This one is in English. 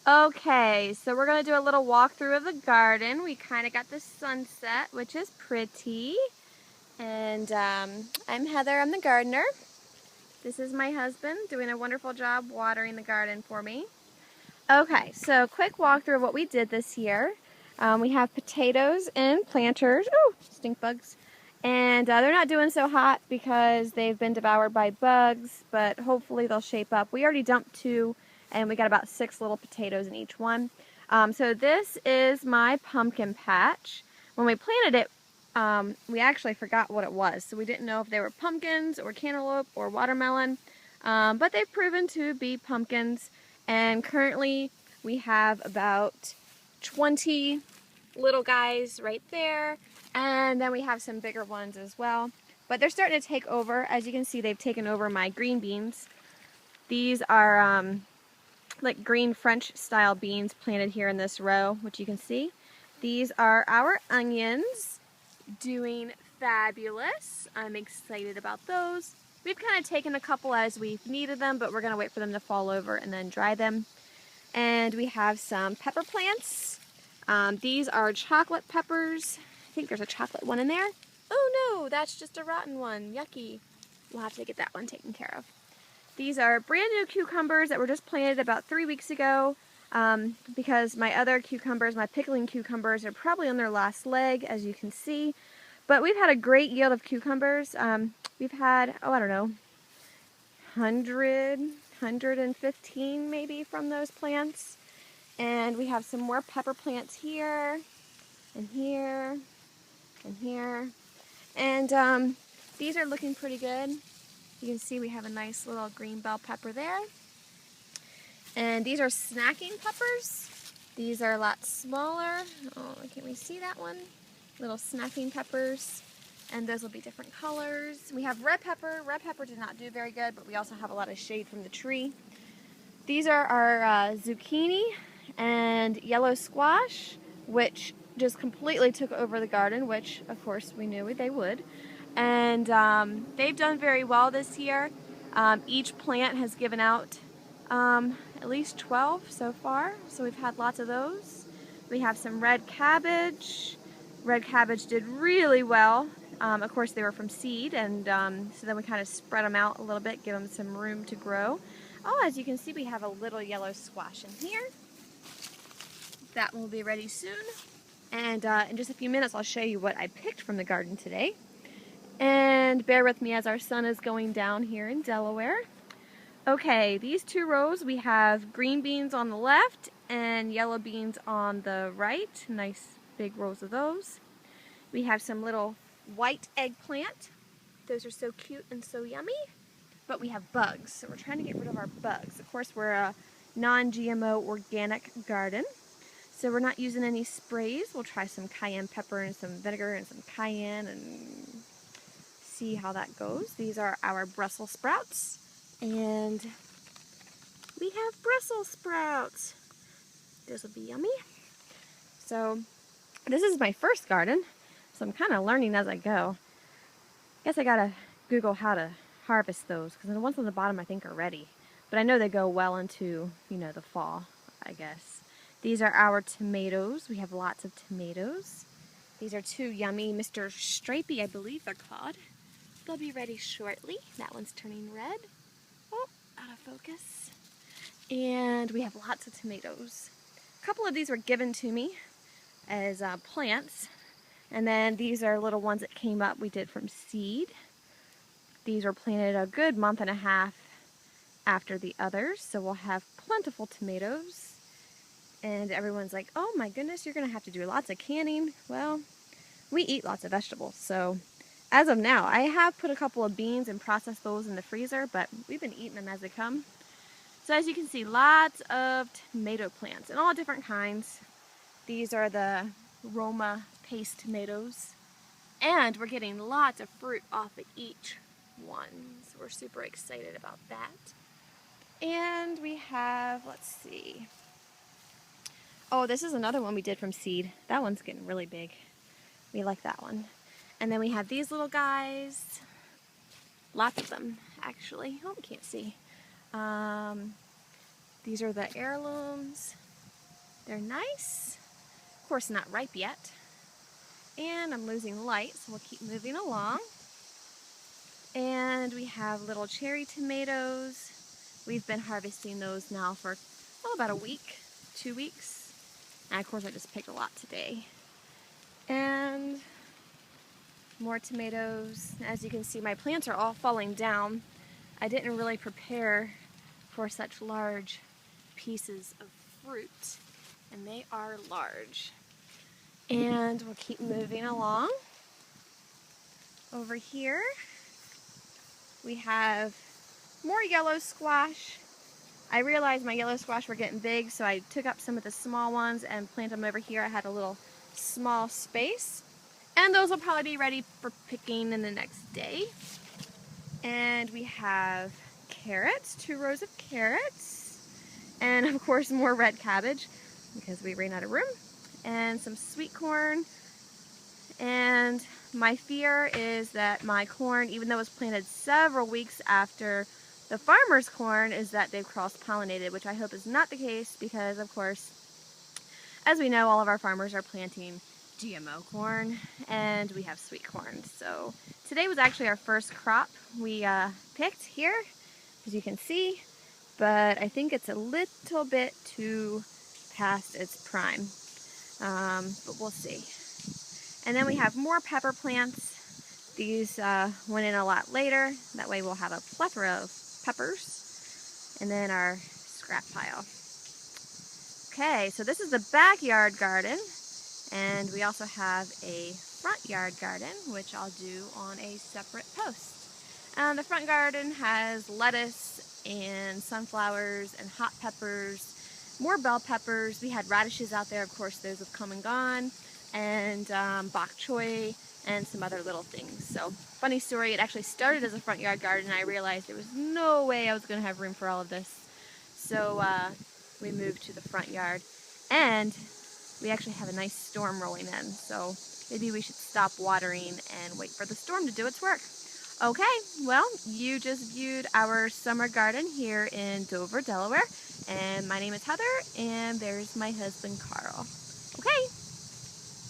Okay, so we're going to do a little walkthrough of the garden. We kind of got the sunset, which is pretty. And I'm Heather, I'm the gardener. This is my husband doing a wonderful job watering the garden for me. Okay, so quick walkthrough of what we did this year. We have potatoes and planters. Oh, stink bugs. And they're not doing so hot because they've been devoured by bugs, but hopefully they'll shape up. We already dumped 2, and we got about 6 little potatoes in each one. So this is my pumpkin patch. When we planted it, we actually forgot what it was, so we didn't know if they were pumpkins or cantaloupe or watermelon, but they've proven to be pumpkins. And currently we have about 20 little guys right there, and then we have some bigger ones as well. But they're starting to take over. As you can see, they've taken over my green beans. These are like green French style beans planted here in this row, which you can see. These are our onions, doing fabulous. I'm excited about those. We've kind of taken a couple as we've needed them, but we're going to wait for them to fall over and then dry them. And we have some pepper plants. These are chocolate peppers. I think there's a chocolate one in there. Oh no, that's just a rotten one. Yucky. We'll have to get that one taken care of. These are brand new cucumbers that were just planted about 3 weeks ago, because my other cucumbers, my pickling cucumbers, are probably on their last leg, as you can see. But we've had a great yield of cucumbers. We've had, oh, I don't know, 115 maybe from those plants. And we have some more pepper plants here, and here, and here. And these are looking pretty good. You can see we have a nice little green bell pepper there. And these are snacking peppers. These are a lot smaller. Oh, can't we see that one? Little snacking peppers. And those will be different colors. We have red pepper. Red pepper did not do very good, but we also have a lot of shade from the tree. These are our zucchini and yellow squash, which just completely took over the garden, which of course we knew they would. And they've done very well this year. Each plant has given out at least 12 so far, so we've had lots of those. We have some red cabbage. Red cabbage did really well. Of course they were from seed, and so then we kind of spread them out a little bit, give them some room to grow. Oh, as you can see, we have a little yellow squash in here. That will be ready soon. And in just a few minutes I'll show you what I picked from the garden today. And bear with me as our sun is going down here in Delaware. Okay, these 2 rows, we have green beans on the left and yellow beans on the right. Nice big rows of those. We have some little white eggplant. Those are so cute and so yummy. But we have bugs, so we're trying to get rid of our bugs. Of course, we're a non-GMO organic garden, so we're not using any sprays. We'll try some cayenne pepper and some vinegar and some cayenne and see how that goes. These are our Brussels sprouts. And we have Brussels sprouts. This will be yummy. So this is my first garden, so I'm kind of learning as I go. I guess I gotta Google how to harvest those, because the ones on the bottom I think are ready. But I know they go well into, you know, the fall, I guess. These are our tomatoes. We have lots of tomatoes. These are 2 yummy Mr. Stripey, I believe they're called. They'll be ready shortly. That one's turning red. Oh, out of focus. And we have lots of tomatoes. A couple of these were given to me as plants. And then these are little ones that came up we did from seed. These were planted a good month and a half after the others, so we'll have plentiful tomatoes. And everyone's like, oh my goodness, you're gonna have to do lots of canning. Well, we eat lots of vegetables, so as of now, I have put a couple of beans and processed those in the freezer, but we've been eating them as they come. So as you can see, lots of tomato plants and all different kinds. These are the Roma paste tomatoes. And we're getting lots of fruit off of each one. So we're super excited about that. And we have, let's see. Oh, this is another one we did from seed. That one's getting really big. We like that one. And then we have these little guys. Lots of them, actually. Oh, I can't see. These are the heirlooms. They're nice. Of course, not ripe yet. And I'm losing light, so we'll keep moving along. And we have little cherry tomatoes. We've been harvesting those now for about a week, 2 weeks. And of course I just picked a lot today. And more tomatoes. As you can see, my plants are all falling down. I didn't really prepare for such large pieces of fruit, and they are large. And we'll keep moving along. Over here we have more yellow squash. I realized my yellow squash were getting big, so I took up some of the small ones and planted them over here. I had a little small space, and those will probably be ready for picking in the next day. And we have carrots, 2 rows of carrots, and of course more red cabbage because we ran out of room, and some sweet corn. And my fear is that my corn, even though it was planted several weeks after the farmer's corn, is that they've cross-pollinated, which I hope is not the case because, of course, as we know, all of our farmers are planting GMO corn, and we have sweet corn. So today was actually our first crop we picked here, as you can see, but I think it's a little bit too past its prime, but we'll see. And then we have more pepper plants. These went in a lot later. That way we'll have a plethora of peppers. And then our scrap pile. Okay, so this is the backyard garden. And we also have a front yard garden, which I'll do on a separate post. The front garden has lettuce and sunflowers and hot peppers, more bell peppers. We had radishes out there, of course those have come and gone, and bok choy and some other little things. So funny story, it actually started as a front yard garden, and I realized there was no way I was going to have room for all of this. So we moved to the front yard, and we actually have a nice storm rolling in, so maybe we should stop watering and wait for the storm to do its work. Okay, well, you just viewed our summer garden here in Dover, Delaware, and my name is Heather, and there's my husband, Carl. Okay.